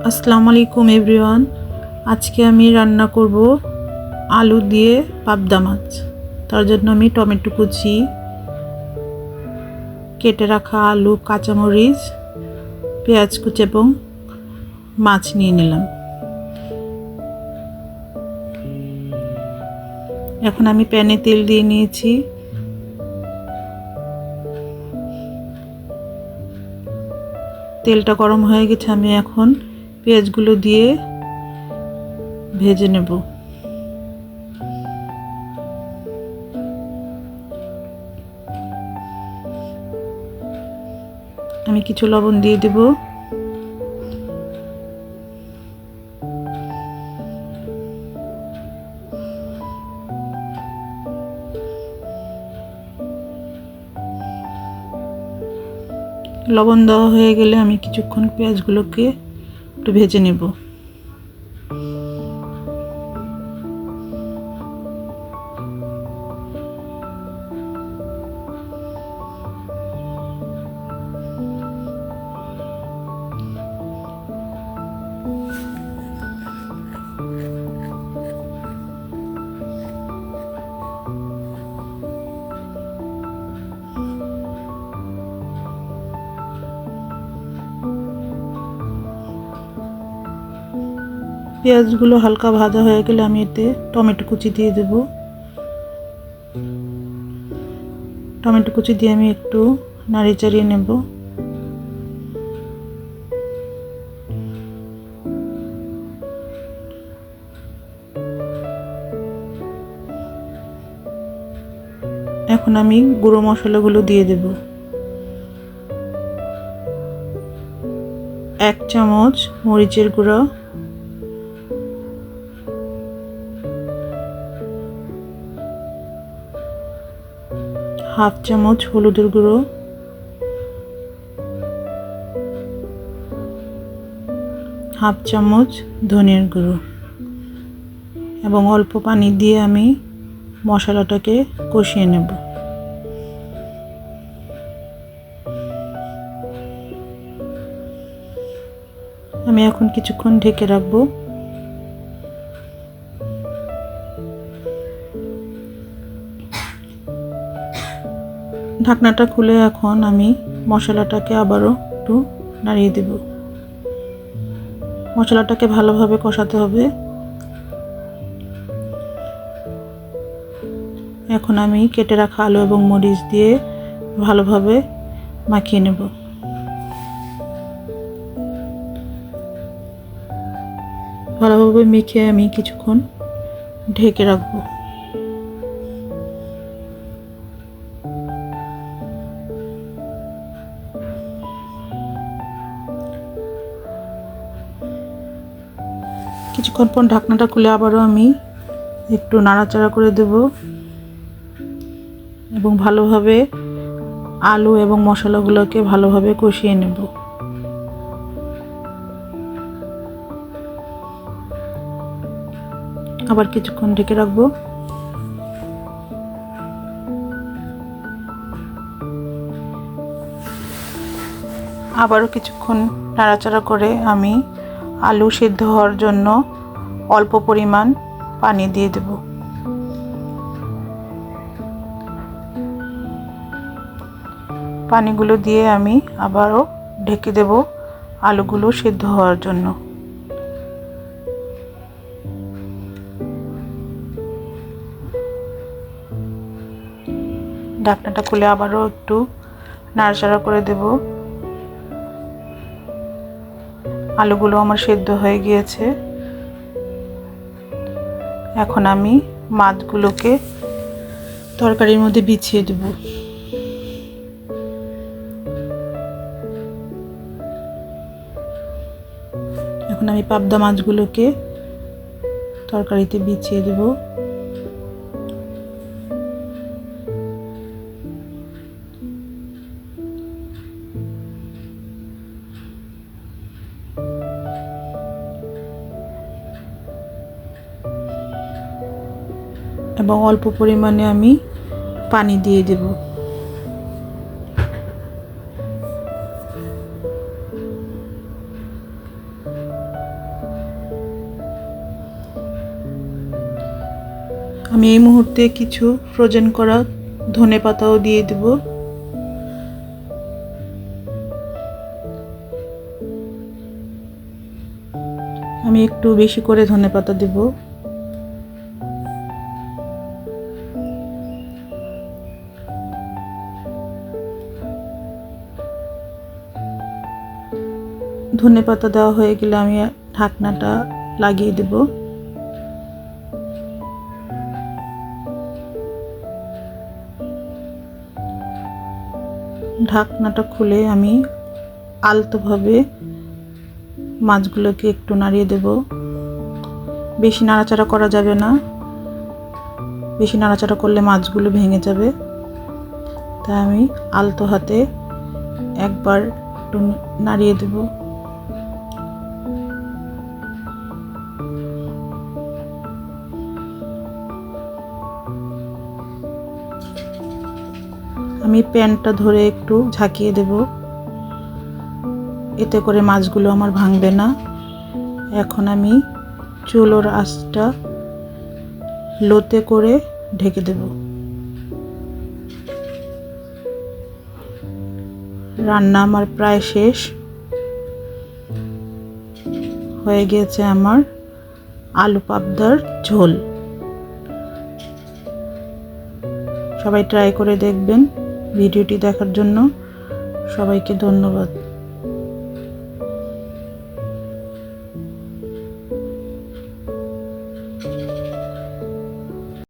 আসসালামু আলাইকুম এভরিওয়ান। আজকে আমি রান্না করব আলু দিয়ে পাবদা মাছ। তার জন্য আমি টমেটো কুচি, কেটে রাখা আলু, কাঁচামরিচ, পেঁয়াজ কুচি এবং মাছ নিয়ে নিলাম। এখন আমি প্যানে তেল দিয়ে নিয়েছি। তেলটা গরম হয়ে গেছে, আমি এখন পেঁয়াজগুলো দিয়ে ভেজে নেব। আমি কিছু লবণ দিয়ে দেব। লবণ দেওয়া হয়ে গেলে আমি কিছুক্ষণ পেঁয়াজগুলোকে একটু ভেজে নেব। পেঁয়াজগুলো হালকা ভাজা হয়ে গেলে আমি এতে টমেটো কুচি দিয়ে দেব। টমেটো কুচি দিয়ে আমি একটু নাড়িয়ে চাড়িয়ে নেব। এখন আমি গুঁড়ো মশলাগুলো দিয়ে দেব। 1 চামচ মরিচের গুঁড়ো, 1/2 চামচ হলুদের গুঁড়ো, 1/2 চামচ ধনিয়ার গুঁড়ো এবং অল্প পানি দিয়ে আমি মশলাটাকে কষিয়ে নেব। আমি এখন কিছুক্ষণ ঢেকে রাখবো। ঢাকনাটা খুলে এখন আমি মশলাটাকে আবারও একটু নাড়িয়ে দেব। মশলাটাকে ভালোভাবে কষাতে হবে। এখন আমি কেটে রাখা আলু এবং মরিচ দিয়ে ভালোভাবে মাখিয়ে নেব। ভালোভাবে মেখে আমি কিছুক্ষণ ঢেকে রাখবো। কিছুক্ষণ পর ঢাকনাটা খুলে আবারও আমি একটু নাড়াচাড়া করে দেব এবং ভালোভাবে আলু এবং মশলাগুলোকে ভালোভাবে কষিয়ে নেব। আবার কিছুক্ষণ ঢেকে রাখবো। আবারও কিছুক্ষণ নাড়াচাড়া করে আমি আলু সিদ্ধ হওয়ার জন্য অল্প পরিমাণ পানি দিয়ে দেব। পানিগুলো দিয়ে আমি আবারও ঢেকে দেব আলুগুলো সিদ্ধ হওয়ার জন্য। ঢাকনাটা খুলে আবারও একটু নাড়াচাড়া করে দেব। আলুগুলো আমার সিদ্ধ হয়ে গিয়েছে। এখন আমি মাছগুলোকে তরকারির মধ্যে বিছিয়ে দেব। এখন আমি পাবদা মাছগুলোকে তরকারিতে বিছিয়ে দেব। এবং অল্প পরিমাণে আমি পানি দিয়ে দেব। আমি এই মুহূর্তে কিছু ফ্রোজেন করা ধনেপাতাও দিয়ে দেব। আমি একটু বেশি করে ধনেপাতা দেব। ধনেপাতা দেওয়া হয়ে গেলে আমি ঢাকনাটা লাগিয়ে দেব। ঢাকনাটা খুলে আমি আলতোভাবে মাছগুলোকে একটু নাড়িয়ে দেব। বেশি নাড়াচাড়া করা যাবে না, বেশি নাড়াচাড়া করলে মাছগুলো ভেঙে যাবে। তাই আমি আলতো হাতে একবার একটু নাড়িয়ে দেব। আমি প্যানটা ধরে একটু ঝাঁকিয়ে দেব, এতে করে মাছগুলো আমার ভাঙবে না। এখন আমি চুলোর আঁচটা লোতে করে ঢেকে দেব। রান্না আমার প্রায় শেষ হয়ে গিয়েছে। আমার আলু পাবদার ঝোল। সবাই ট্রাই করে দেখবেন। ভিডিওটি দেখার জন্য সবাইকে ধন্যবাদ।